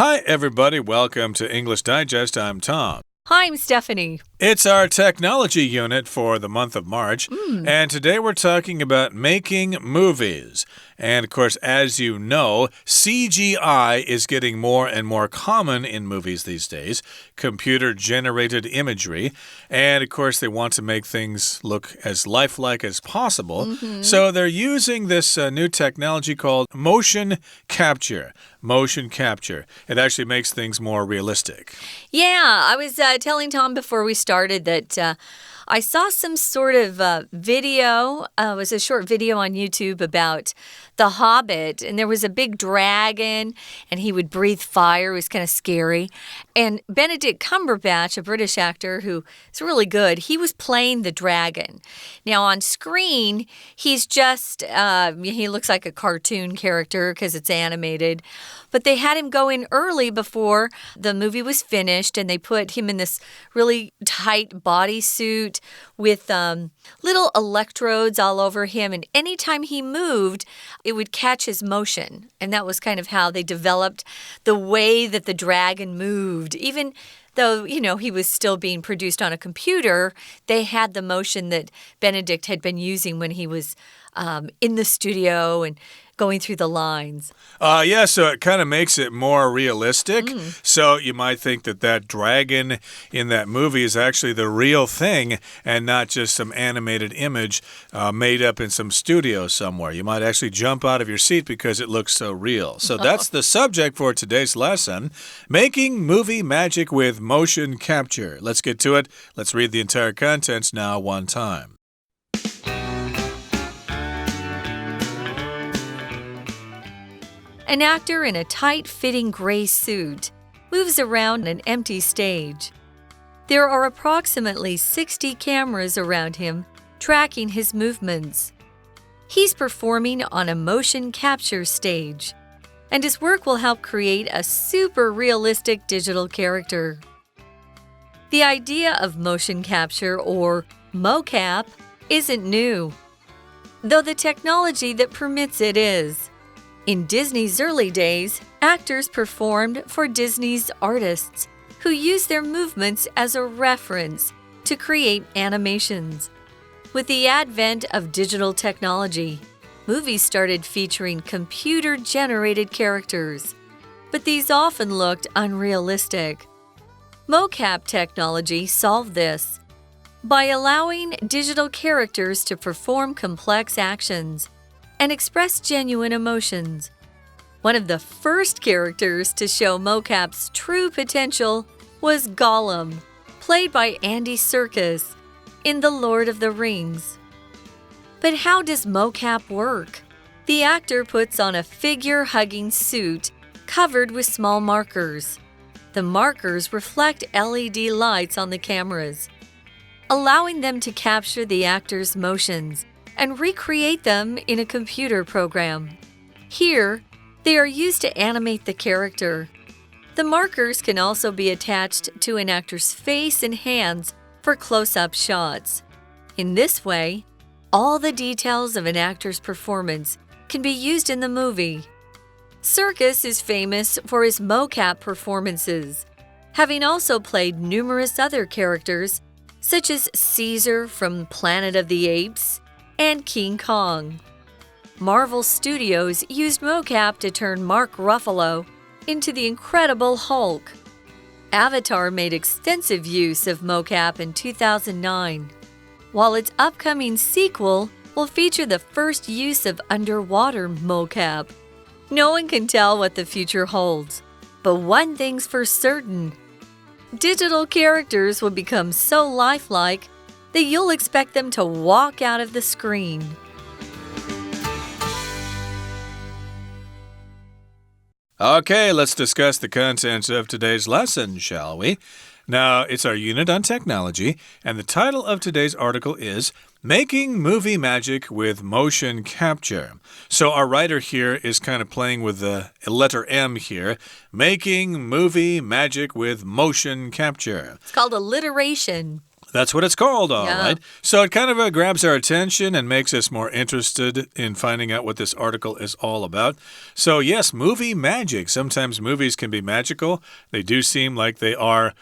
Hi, everybody. Welcome to English Digest. I'm Tom. Hi, I'm Stephanie. It's our technology unit for the month of March, and today we're talking about making movies. And of course, as you know, CGI is getting more and more common in movies these days, computer-generated imagery. And of course, they want to make things look as lifelike as possible. So they're using this new technology called motion capture. Motion capture. It actually makes things more realistic. Yeah, I was telling Tom before we started that I saw some sort of video. It was a short video on YouTube about The Hobbit, and there was a big dragon, and he would breathe fire. It was kind of scary. And Benedict Cumberbatch, a British actor who is really good, he was playing the dragon. Now, on screen, he's just, he looks like a cartoon character because it's animated. But they had him go in early before the movie was finished, and they put him in this really tight bodysuit with little electrodes all over him. And anytime he moved, it would catch his motion. And that was kind of how they developed the way that the dragon moved. Even though, you know, he was still being produced on a computer, they had the motion that Benedict had been using when he was in the studio and going through the lines. Yeah, so it kind of makes it more realistic. So you might think that that dragon in that movie is actually the real thing and not just some animated image made up in some studio somewhere. You might actually jump out of your seat because it looks so real. So that's the subject for today's lesson, making movie magic with motion capture. Let's get to it. Let's read the entire contents now one time. An actor in a tight-fitting gray suit moves around an empty stage. There are approximately 60 cameras around him, tracking his movements. He's performing on a motion capture stage, and his work will help create a super realistic digital character. The idea of motion capture, or mocap, isn't new, though the technology that permits it is. In Disney's early days, actors performed for Disney's artists, who used their movements as a reference to create animations. With the advent of digital technology, movies started featuring computer-generated characters, but these often looked unrealistic. Mocap technology solved this by allowing digital characters to perform complex actions and express genuine emotions. One of the first characters to show mocap's true potential was Gollum, played by Andy Serkis in The Lord of the Rings. But how does mocap work? The actor puts on a figure-hugging suit covered with small markers. The markers reflect LED lights on the cameras, allowing them to capture the actor's motions and recreate them in a computer program. Here, they are used to animate the character. The markers can also be attached to an actor's face and hands for close-up shots. In this way, all the details of an actor's performance can be used in the movie. Serkis is famous for his mocap performances, having also played numerous other characters, such as Caesar from Planet of the Apes and King Kong. Marvel Studios used mocap to turn Mark Ruffalo into the Incredible Hulk. Avatar made extensive use of mocap in 2009, while its upcoming sequel will feature the first use of underwater mocap. No one can tell what the future holds, but one thing's for certain: digital characters will become so lifelike that you'll expect them to walk out of the screen. Okay, let's discuss the contents of today's lesson, shall we? Now, it's our unit on technology, and the title of today's article is Making Movie Magic with Motion Capture. So our writer here is kind of playing with the letter M here. Making Movie Magic with Motion Capture. It's called alliteration. That's what it's called, all right. So it kind of grabs our attention and makes us more interested in finding out what this article is all about. So yes, movie magic. Sometimes movies can be magical. They do seem like they are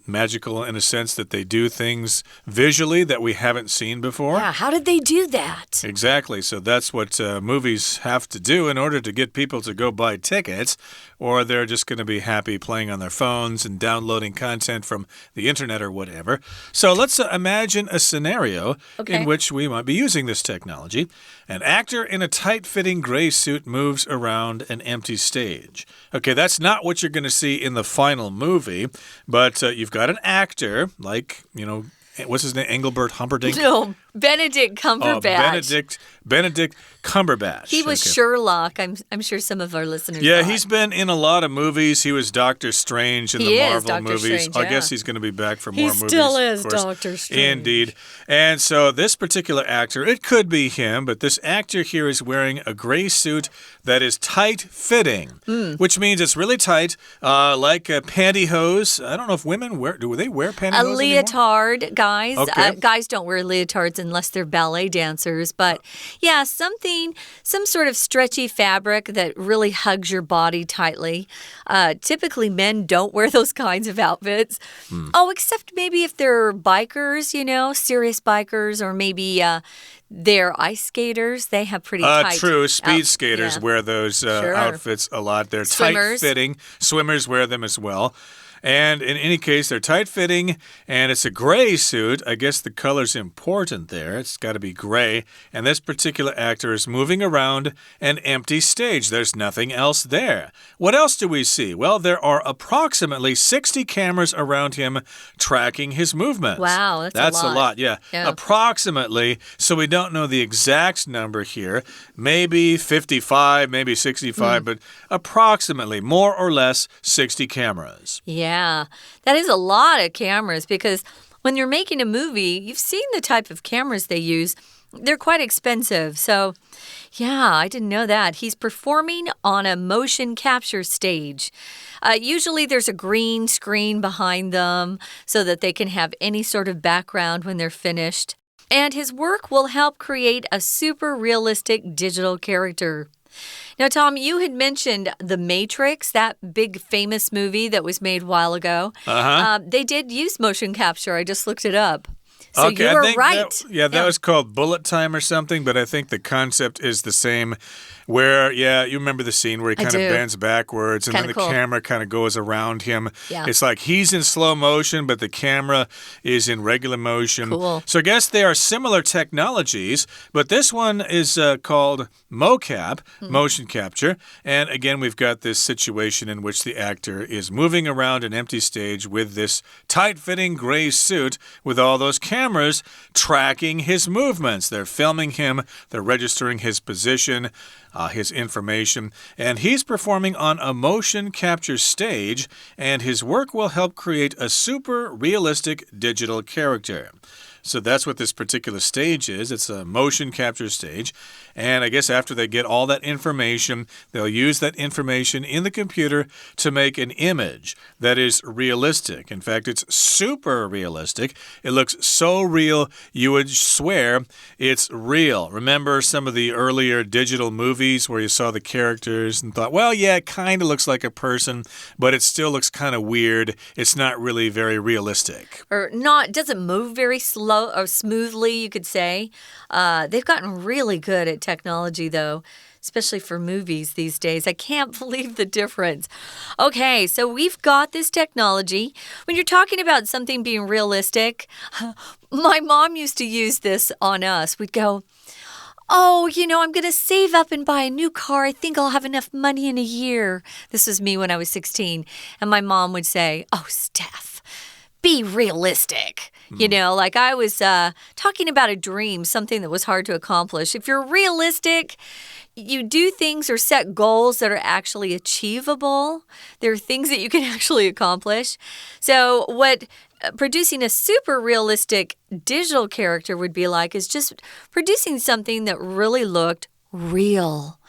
magical in a sense that they do things visually that we haven't seen before. Yeah, how did they do that? Exactly. So that's what movies have to do in order to get people to go buy tickets, or they're just going to be happy playing on their phones and downloading content from the internet or whatever. So let's imagine a scenario in which we might be using this technology. An actor in a tight-fitting gray suit moves around an empty stage. Okay, that's not what you're going to see in the final movie, but you've got an actor like, what's his name? Engelbert Humperdinck? No, Benedict Cumberbatch. Benedict Cumberbatch. He was Sherlock. I'm sure some of our listeners thought. He's been in a lot of movies. He was Doctor Strange in the Marvel movies. Strange, I guess he's going to be back for more movies. He still is Doctor Strange. Indeed. And so this particular actor, it could be him, but this actor here is wearing a gray suit that is tight-fitting, which means it's really tight, like pantyhose. I don't know if women do they wear pantyhose anymore? Leotard, guys. Okay. Guys don't wear leotards unless they're ballet dancers, but yeah, some sort of stretchy fabric that really hugs your body tightly. Typically, men don't wear those kinds of outfits. Oh, except maybe if they're bikers, serious bikers, or maybe they're ice skaters. They have pretty tight. True. Speed skaters wear those outfits a lot. They're tight-fitting. Swimmers wear them as well. And in any case, they're tight-fitting, and it's a gray suit. I guess the color's important there. It's got to be gray. And this particular actor is moving around an empty stage. There's nothing else there. What else do we see? Well, there are approximately 60 cameras around him tracking his movements. Wow, that's a lot. Yeah. Approximately. So we don't know the exact number here. Maybe 55, maybe 65, but approximately, more or less, 60 cameras. Yeah, that is a lot of cameras because when you're making a movie, you've seen the type of cameras they use. They're quite expensive. So, yeah, I didn't know that. He's performing on a motion capture stage. Usually there's a green screen behind them so that they can have any sort of background when they're finished. And his work will help create a super realistic digital character. Now, Tom, you had mentioned The Matrix, that big famous movie that was made a while ago. They did use motion capture. I just looked it up. So you were right. That was called Bullet Time or something, but I think the concept is the same. Where, you remember the scene where he kind of bends backwards and then the camera kind of goes around him. Yeah. It's like he's in slow motion, but the camera is in regular motion. Cool. So I guess they are similar technologies, but this one is called mocap, motion capture. And again, we've got this situation in which the actor is moving around an empty stage with this tight-fitting gray suit with all those cameras tracking his movements. They're filming him. They're registering his position. His information, and he's performing on a motion capture stage, and his work will help create a super realistic digital character. So that's what this particular stage is. It's a motion capture stage. And I guess after they get all that information, they'll use that information in the computer to make an image that is realistic. In fact, it's super realistic. It looks so real, you would swear it's real. Remember some of the earlier digital movies where you saw the characters and thought, well, yeah, it kind of looks like a person, but it still looks kind of weird. It's not really very realistic. Or not, doesn't move very slow or smoothly, you could say. They've gotten really good at technology, though, especially for movies these days. I can't believe the difference. Okay, so we've got this technology. When you're talking about something being realistic, my mom used to use this on us. We'd go, oh, I'm going to save up and buy a new car. I think I'll have enough money in a year. This was me when I was 16. And my mom would say, oh, Steph, be realistic. Like I was talking about a dream, something that was hard to accomplish. If you're realistic, you do things or set goals that are actually achievable. There are things that you can actually accomplish. So what producing a super realistic digital character would be like is just producing something that really looked real.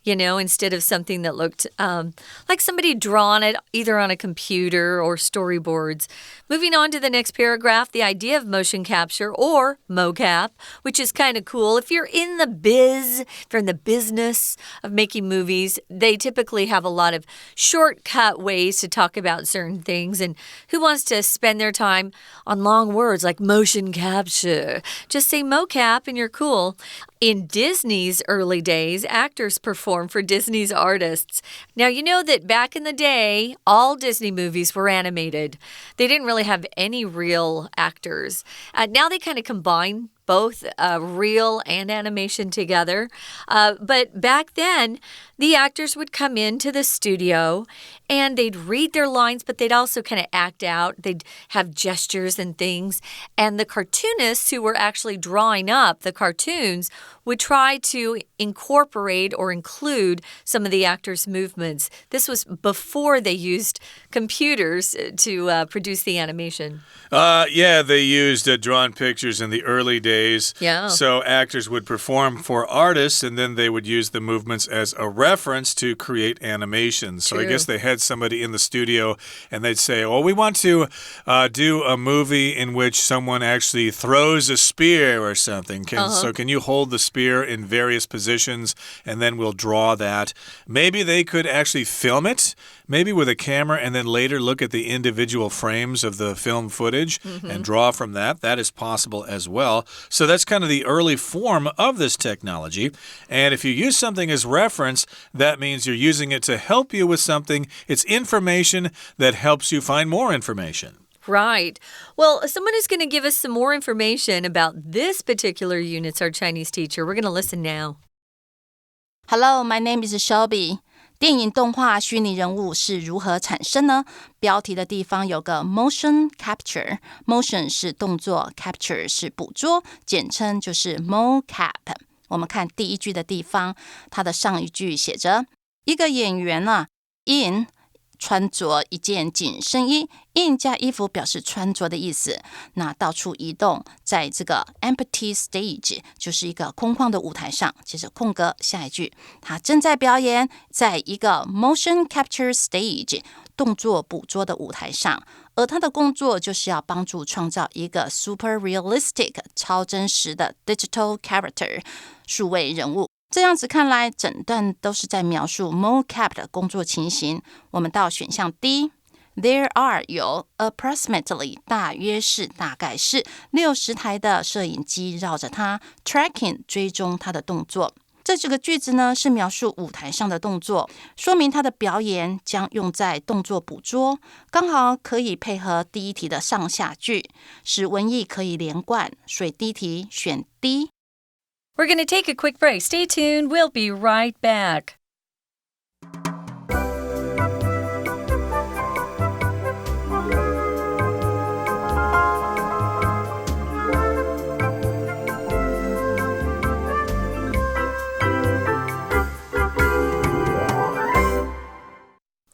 instead of something that looked like somebody drawn it either on a computer or storyboards. Moving on to the next paragraph, the idea of motion capture or mocap, which is kind of cool. If you're in the if you're in the business of making movies, they typically have a lot of shortcut ways to talk about certain things. And who wants to spend their time on long words like motion capture? Just say mocap and you're cool. In Disney's early days, actors performed for Disney's artists. Now, you know that back in the day, all Disney movies were animated. They didn't really have any real actors. Now they kind of combine both real and animation together. But back then, the actors would come into the studio and they'd read their lines, but they'd also kind of act out. They'd have gestures and things. And the cartoonists who were actually drawing up the cartoons would try to incorporate or include some of the actors' movements. This was before they used computers to produce the animation. Yeah, they used drawn pictures in the early days. Yeah. So actors would perform for artists, and then they would use the movements as a reference to create animations. So I guess they had somebody in the studio, and they'd say, well, we want to do a movie in which someone actually throws a spear or something. So can you hold the spear in various positions, and then we'll draw that. Maybe they could actually film it, maybe with a camera, and then later look at the individual frames of the film footage and draw from that. That is possible as well. So that's kind of the early form of this technology. And if you use something as reference, that means you're using it to help you with something. It's information that helps you find more information. Right. Well, someone is going to give us some more information about this particular unit's our Chinese teacher. We're going to listen now. Hello, my name is Shelby. 电影动画虚拟人物是如何产生呢？标题的地方有个 motion capture， motion 是动作， capture 是捕捉，简称就是 mocap。我们看第一句的地方，它的上一句写着一个演员in穿着一件紧身衣 in 加衣服表示穿着的意思，那到处移动，在这个 empty stage 就是一个空旷的舞台上，接着空格下一句，他正在表演在一个 motion capture stage 动作捕捉的舞台上，而他的工作就是要帮助创造一个 super realistic 超真实的 digital character 数位人物。这样子看来，整段都是在描述 mocap 的工作情形。我们到选项 D，There are 有 approximately 大约是大概是60台的摄影机绕着它 tracking 追踪它的动作。这几个句子呢是描述舞台上的动作，说明它的表演将用在动作捕捉，刚好可以配合第一题的上下句，使文意可以连贯，所以第一题选 D。We're going to take a quick break. Stay tuned. We'll be right back.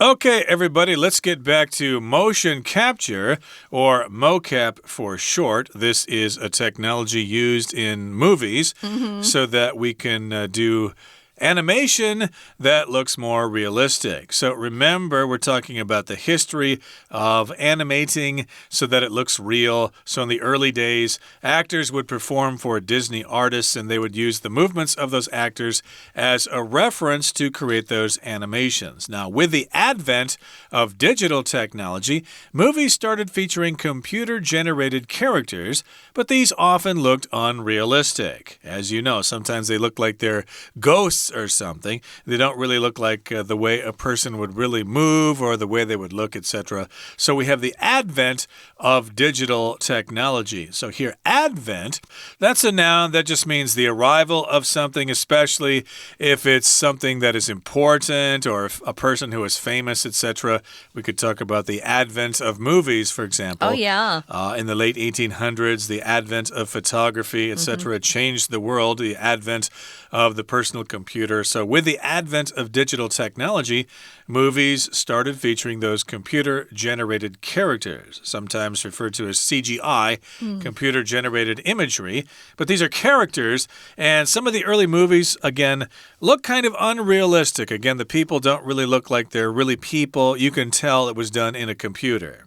Okay, everybody, let's get back to motion capture, or mocap for short. This is a technology used in movies so that we can do animation that looks more realistic. So remember, we're talking about the history of animating so that it looks real. So in the early days, actors would perform for Disney artists, and they would use the movements of those actors as a reference to create those animations. Now, with the advent of digital technology, movies started featuring computer-generated characters, but these often looked unrealistic. As you know, sometimes they look like they're ghosts or something. They don't really look like the way a person would really move or the way they would look, etc. So we have the advent of digital technology. So here, advent, that's a noun that just means the arrival of something, especially if it's something that is important or a person who is famous, etc. We could talk about the advent of movies, for example. Oh, yeah. In the late 1800s, the advent of photography, etc. changed the world. The advent of the personal computer computer. So with the advent of digital technology, movies started featuring those computer-generated characters, sometimes referred to as CGI, computer-generated imagery. But these are characters, and some of the early movies, again, look kind of unrealistic. Again, the people don't really look like they're really people. You can tell it was done in a computer.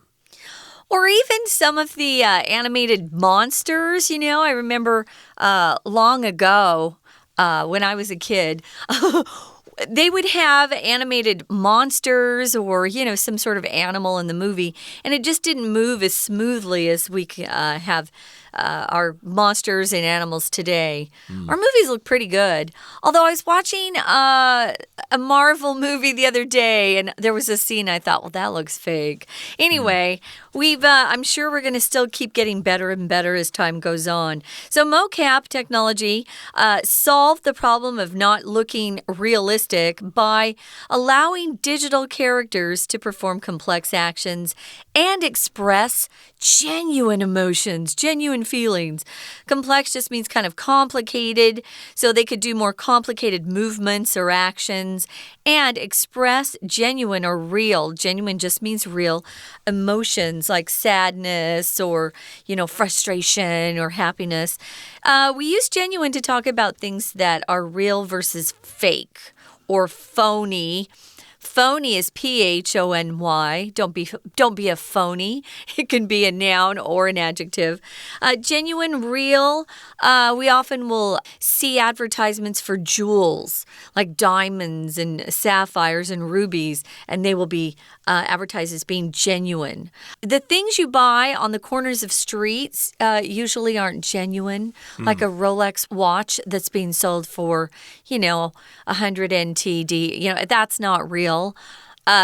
Or even some of the animated monsters, I remember long ago when I was a kid, they would have animated monsters or, some sort of animal in the movie, and it just didn't move as smoothly as we have our monsters and animals today. Our movies look pretty good. Although I was watching a Marvel movie the other day, and there was a scene I thought, well, that looks fake. Anyway, I'm sure we're going to still keep getting better and better as time goes on. So mocap technology solved the problem of not looking realistic by allowing digital characters to perform complex actions and express genuine emotions, genuine feelings. Complex just means kind of complicated, so they could do more complicated movements or actions and express genuine or real. Genuine just means real emotions like sadness or, frustration or happiness. We use genuine to talk about things that are real versus fake or phony. Phony is P-H-O-N-Y. Don't be a phony. It can be a noun or an adjective. Genuine, real. We often will see advertisements for jewels like diamonds and sapphires and rubies, and they will be advertised as being genuine. The things you buy on the corners of streets usually aren't genuine, like a Rolex watch that's being sold for, 100 NTD. That's not real.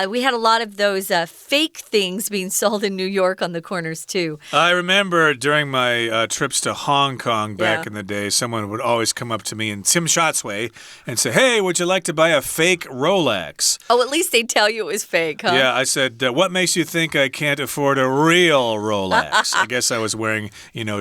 We had a lot of those fake things being sold in New York on the corners, too. I remember during my trips to Hong Kong back in the day, someone would always come up to me in Tim Scott's way and say, hey, would you like to buy a fake Rolex? Oh, at least they tell you it was fake, huh? Yeah, I said, what makes you think I can't afford a real Rolex? I guess I was wearing,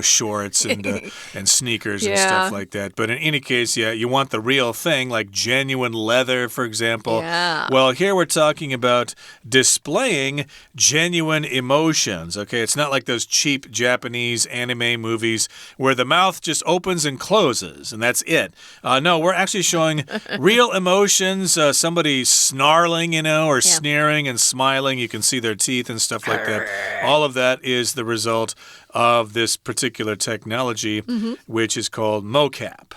shorts and sneakers and stuff like that. But in any case, you want the real thing, like genuine leather, for example. Yeah. Well, here we're talking about displaying genuine emotions. Okay, it's not like those cheap Japanese anime movies where the mouth just opens and closes and that's it. No, we're actually showing real emotions. Somebody snarling, or sneering and smiling. You can see their teeth and stuff like that. All of that is the result of this particular technology, which is called mocap.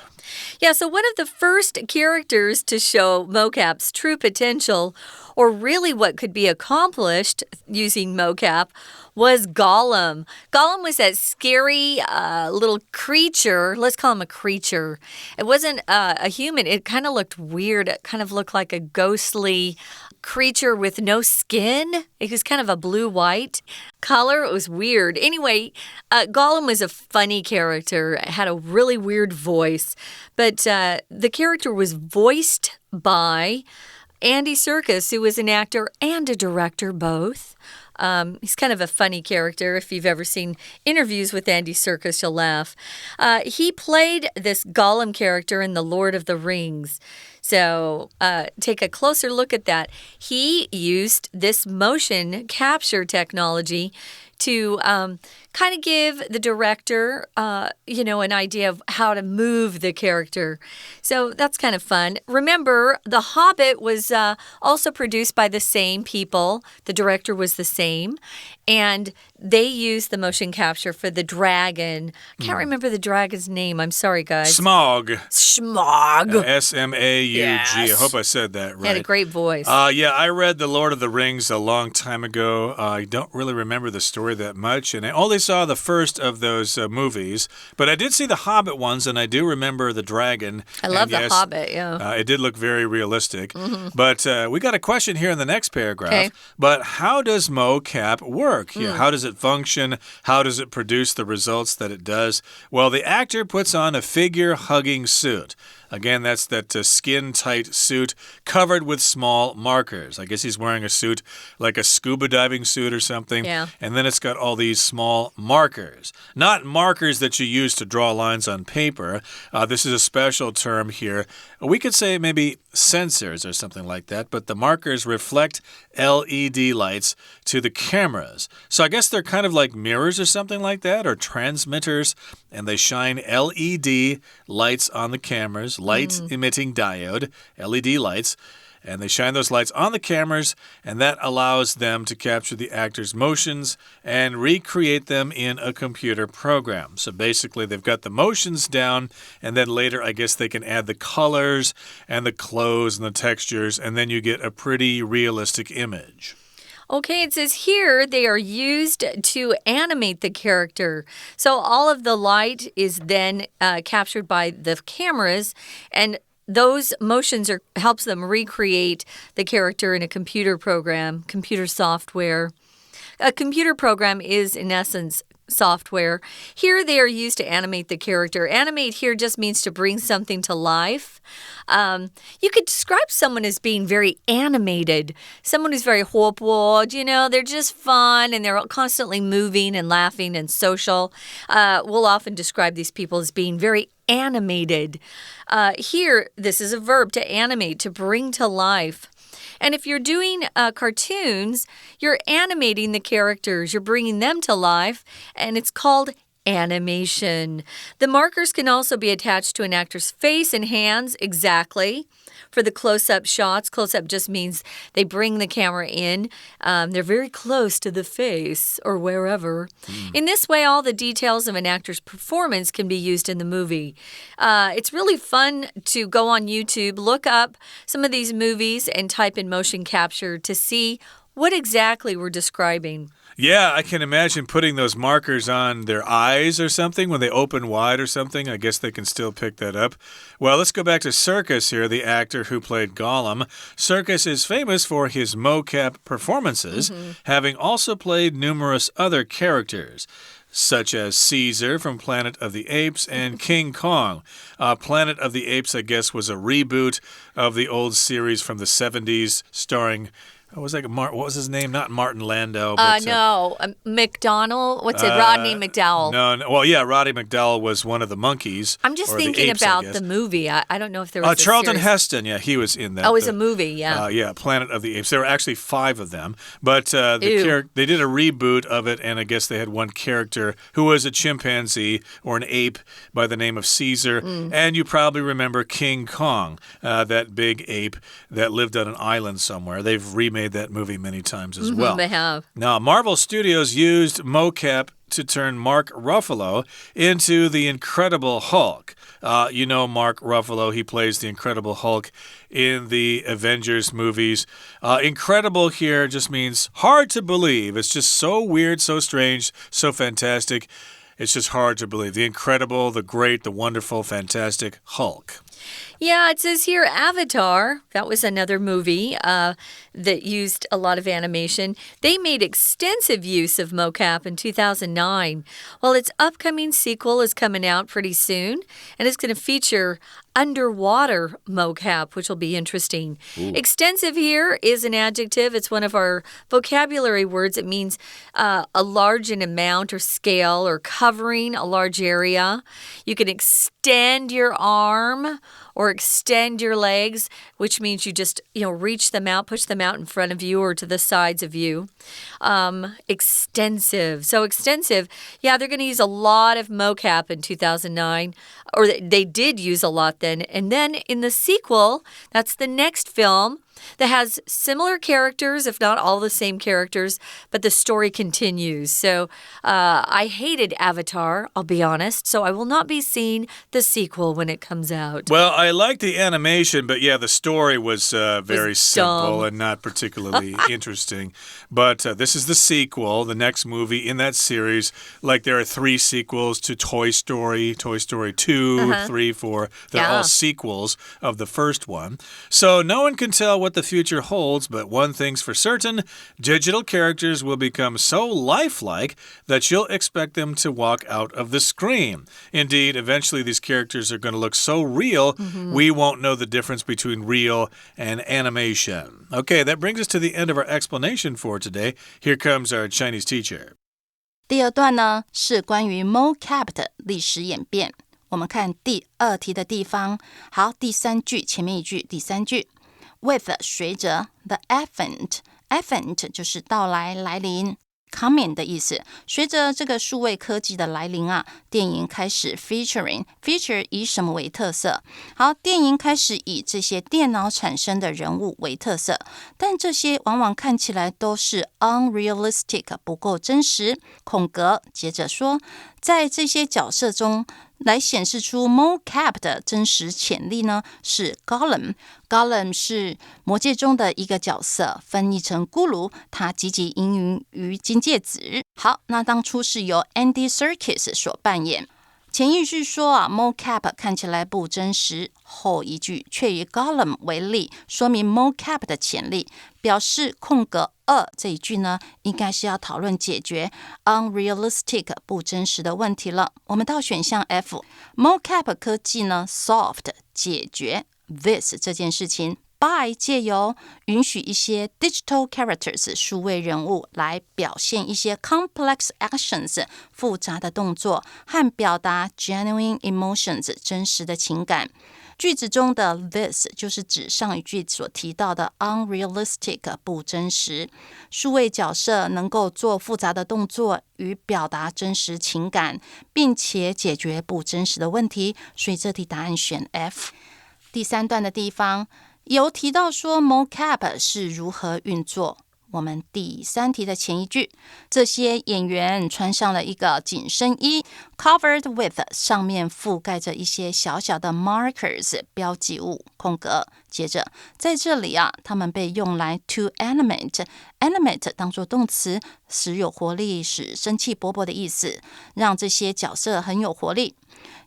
Yeah, so one of the first characters to show mocap's true potential, or really what could be accomplished using mocap, was Gollum. Gollum was that scary little creature. Let's call him a creature. It wasn't a human. It kind of looked weird. It kind of looked like a ghostly creature with no skin. It was kind of a blue-white color. It was weird. Anyway, Gollum was a funny character. It had a really weird voice. But the character was voiced by Andy Serkis, who was an actor and a director both. He's kind of a funny character. If you've ever seen interviews with Andy Serkis, you'll laugh. He played this Gollum character in The Lord of the Rings. So take a closer look at that. He used this motion capture technology to kind of give the director, an idea of how to move the character. So that's kind of fun. Remember, The Hobbit was also produced by the same people. The director was the same. And they used the motion capture for the dragon. I can't remember the dragon's name. I'm sorry, guys. Smaug. Smaug. S-M-A-U-G. Yes. I hope I said that right. He had a great voice. I read The Lord of the Rings a long time ago. I don't really remember the story that much, and I only saw the first of those movies. But I did see the Hobbit ones, and I do remember the dragon. I love the Hobbit, yeah. It did look very realistic. But we got a question here in the next paragraph. Okay. But how does mocap work? Yeah, how does it function? How does it produce the results that it does? Well, the actor puts on a figure-hugging suit. Again, that's that skin-tight suit covered with small markers. I guess he's wearing a suit like a scuba diving suit or something. Yeah. And then it's got all these small markers. Not markers that you use to draw lines on paper. This is a special term here. We could say maybe sensors or something like that, but the markers reflect LED lights to the cameras. So I guess they're kind of like mirrors or something like that, or transmitters, and they shine LED lights on the cameras, light-emitting diode, LED lights. And they shine those lights on the cameras, and that allows them to capture the actors' motions and recreate them in a computer program. So basically, they've got the motions down, and then later, I guess they can add the colors and the clothes and the textures, and then you get a pretty realistic image. Okay, it says here they are used to animate the character. So all of the light is then captured by the cameras, and those motions helps them recreate the character in a computer program, computer software. A computer program is, in essence, software. Here they are used to animate the character. Animate here just means to bring something to life. You could describe someone as being very animated. Someone who's very 活泼, they're just fun and they're constantly moving and laughing and social. We'll often describe these people as being very animated. Here, this is a verb, to animate, to bring to life. And if you're doing cartoons, you're animating the characters. You're bringing them to life, and it's called animation. The markers can also be attached to an actor's face and hands, exactly. For the close-up shots, close-up just means they bring the camera in. They're very close to the face or wherever. In this way, all the details of an actor's performance can be used in the movie. It's really fun to go on YouTube, look up some of these movies, and type in motion capture to see what exactly we're describing. Yeah, I can imagine putting those markers on their eyes or something when they open wide or something. I guess they can still pick that up. Well, let's go back to Serkis here, the actor who played Gollum. Serkis is famous for his mocap performances, having also played numerous other characters, such as Caesar from Planet of the Apes and King Kong. Planet of the Apes, I guess, was a reboot of the old series from the 70s starring... what was his name? Not Martin Landau. But, no, McDonald. What's it? Rodney McDowell. No. Well, yeah, Roddy McDowell was one of the monkeys. I'm just thinking apes, about the movie. I don't know if there was a Charlton series. Heston. Yeah, he was in that. Oh, it was a movie, yeah. Yeah, Planet of the Apes. There were actually 5 of them. But they did a reboot of it, and I guess they had one character who was a chimpanzee or an ape by the name of Caesar. And you probably remember King Kong, that big ape that lived on an island somewhere. They've remade that movie many times as well. They have. Now, Marvel Studios used mocap to turn Mark Ruffalo into the Incredible Hulk. Mark Ruffalo, he plays the Incredible Hulk in the Avengers movies. Incredible here just means hard to believe. It's just so weird, so strange, so fantastic. It's just hard to believe. The incredible, the great, the wonderful, fantastic Hulk. Yeah, it says here Avatar. That was another movie that used a lot of animation. They made extensive use of mocap in 2009. Well, its upcoming sequel is coming out pretty soon, and it's going to feature underwater mocap, which will be interesting. Ooh. Extensive here is an adjective. It's one of our vocabulary words. It means a large in amount or scale or covering a large area. You can extend your arm or extend your legs, which means you just, reach them out, push them out in front of you or to the sides of you. Extensive. So extensive, yeah, they're going to use a lot of mocap in 2009, or they did use a lot then. And then in the sequel, that's the next film that has similar characters, if not all the same characters, but the story continues. So I hated Avatar, I'll be honest, so I will not be seeing the sequel when it comes out. Well, I liked the animation, but yeah, the story was very simple dumb. And not particularly interesting. But this is the sequel, the next movie in that series. Like there are 3 sequels to Toy Story 2, 3, 4. They're all sequels of the first one. So no one can tell what the future holds, but one thing's for certain, digital characters will become so lifelike that you'll expect them to walk out of the screen. Indeed, eventually these characters are going to look so real we won't know the difference between real and animation. Okay, that brings us to the end of our explanation for today. Here comes our Chinese teacher. 第二段呢是关于 mocap 的历史演变。我们看第二题的地方。好，第三句，前面一句，第三句 with 随着 the advent 就是到来、来临。coming 的意思，随着这个数位科技的来临啊，电影开始 feature 以什么为特色？好，电影开始以这些电脑产生的人物为特色，但这些往往看起来都是 unrealistic 不够真实。空格接着说，在这些角色中来显示出 mocap 的真实潜力呢，是 Gollum 是魔戒中的一个角色，翻译成咕噜，他汲汲营营于金戒指。好，那当初是由 Andy Serkis 所扮演。前一句说mocap 看起来不真实，后一句却以 Gollum 为例，说明 mocap 的潜力，表示空格2这一句呢，应该是要讨论解决 unrealistic 不真实的问题了。我们到选项 F， mocap 科技呢 solved 解决 this 这件事情。by 借由允许一些 digital characters 数位人物来表现一些 complex actions 复杂的动作和表达 genuine emotions 真实的情感。句子中的 this 就是指上一句所提到的 unrealistic 不真实，数位角色能够做复杂的动作与表达真实情感，并且解决不真实的问题，所以这题答案选 F。 第三段的地方有提到说 mocap 是如何运作。我们第三题的前一句，这些演员穿上了一个紧身衣 covered with 上面覆盖着一些小小的 markers 标记物空格。接着在这里他们被用来 to animate 当作动词，使有活力，使生气勃勃的意思，让这些角色很有活力。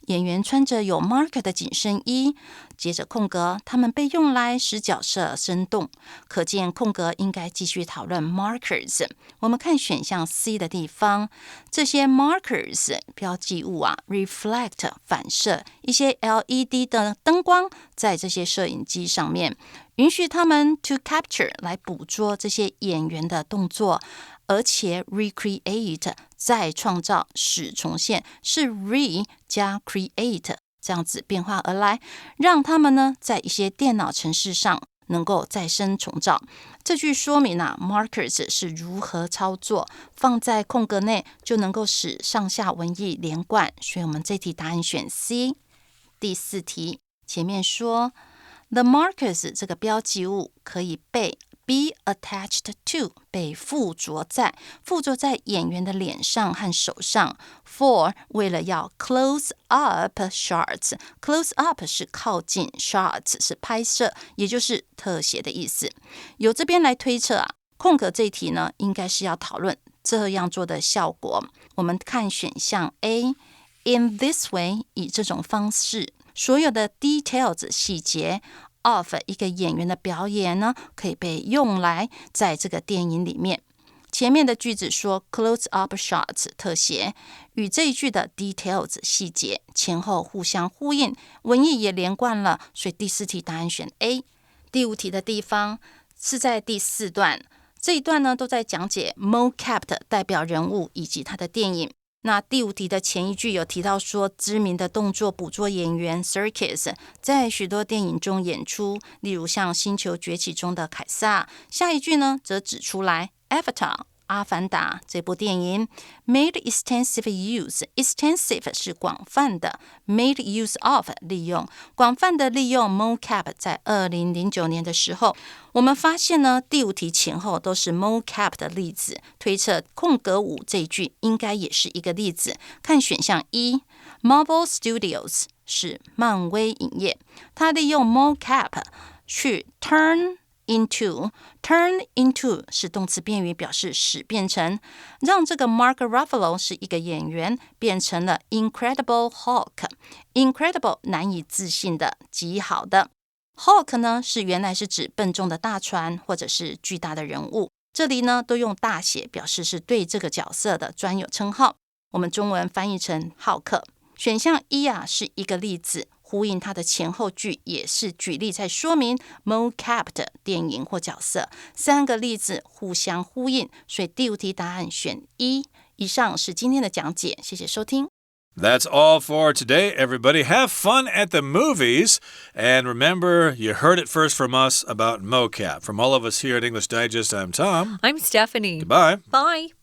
演员穿着有 marker 的紧身衣，接着空格，他们被用来使角色生动，可见空格应该继续讨论 markers。 我们看选项 C 的地方，这些 markers 标记物reflect 反射一些 LED 的灯光在这些摄影机上面，允许他们 to capture 来捕捉这些演员的动作，而且 recreate 再创造，使重现，是 re 加 create 这样子变化而来，让他们呢在一些电脑程式上能够再生重造。这句说明markers 是如何操作，放在空格内就能够使上下文意连贯，所以我们这题答案选 C。 第四题前面说 The markers 这个标记物可以被be attached to 被附着在演员的脸上和手上 for 为了要 close up shots close up 是靠近 shots 是拍摄，也就是特写的意思。由这边来推测空格这一题呢应该是要讨论这样做的效果。我们看选项 A， in this way 以这种方式，所有的 details 细节of 一个演员的表演呢，可以被用来在这个电影里面。前面的句子说 close up shots 特写，与这一句的 details 细节前后互相呼应，文意也连贯了，所以第四题答案选 A。 第五题的地方是在第四段，这一段呢都在讲解 mocap 的代表人物以及他的电影。那第五题的前一句有提到说，知名的动作捕捉演员 Serkis 在许多电影中演出，例如像《星球崛起》中的凯撒。下一句呢，则指出来 Avatar 阿凡达这部电影 made extensive use extensive 是广泛的 made use of 利用广泛的利用 mocap。 在2009年的时候，我们发现呢第五题前后都是 mocap 的例子，推测空格5这一句应该也是一个例子。看选项1 Marvel Studios 是漫威影业，它利用 mocap 去 turn into 是动词变语，表示使变成，让这个 Mark Ruffalo 是一个演员变成了 Incredible Hulk。 Incredible 难以置信的，极好的。 Hulk 呢是原来是指笨重的大船或者是巨大的人物，这里呢都用大写表示是对这个角色的专有称号，我们中文翻译成浩克。选项1是一个例子，呼应它的前后句，也是举例在说明 mocap 的电影或角色。3个例子互相呼应，所以第5题答案选1。以上是今天的讲解，谢谢收听。That's all for today, everybody. Have fun at the movies. And remember, you heard it first from us about mocap. From all of us here at English Digest, I'm Tom. I'm Stephanie. Goodbye. Bye.